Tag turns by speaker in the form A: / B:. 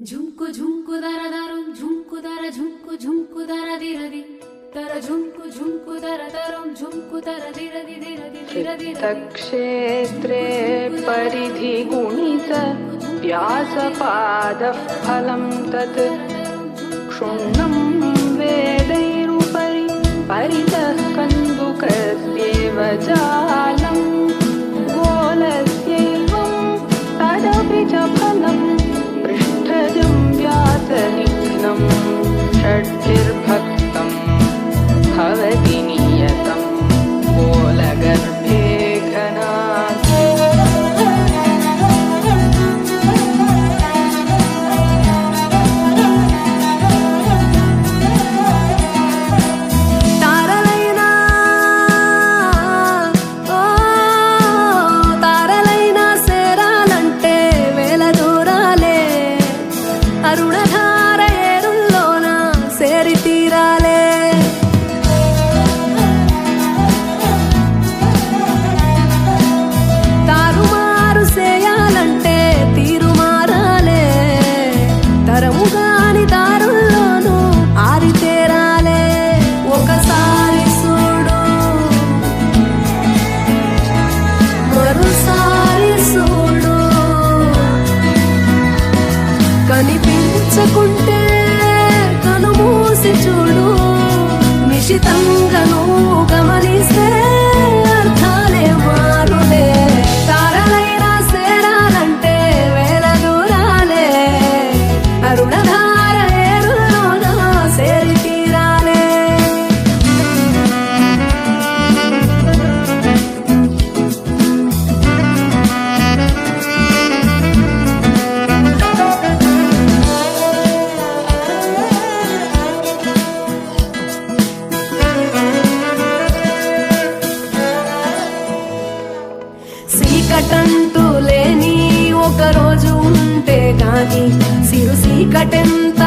A: झुमको झुमको दर दरम झुमको दर झुमको झुमको दर दिरदि दर झुमको झुमको दर दरम झुमको दर दिरदि दिरदि दिरदि
B: क्षेत्रे परिधि गुणित व्यासपादः फलं तत् क्षुण्णं वेदैरुपरि परितः कन्दुकस्येव जालं गोलस्यैवं तदपि च फलम् पृष्ठजं व्यासनिघ्नं षड्भिर्भक्तं भवति नियतं गोलगर्भे घनात्
A: కనిపించకుంటే కను మూసి చూడు నిశితంగా నువ్వు గమనిస్తే అర్థాలే మారులే తారలైనా సేరాలంటే వేల దూరాలే అరుణధార ఏరులోన సేరి తీరాలే చీకటంటూ లేని ఒక రోజు ఉంటే గాని సిరు చీకటెంత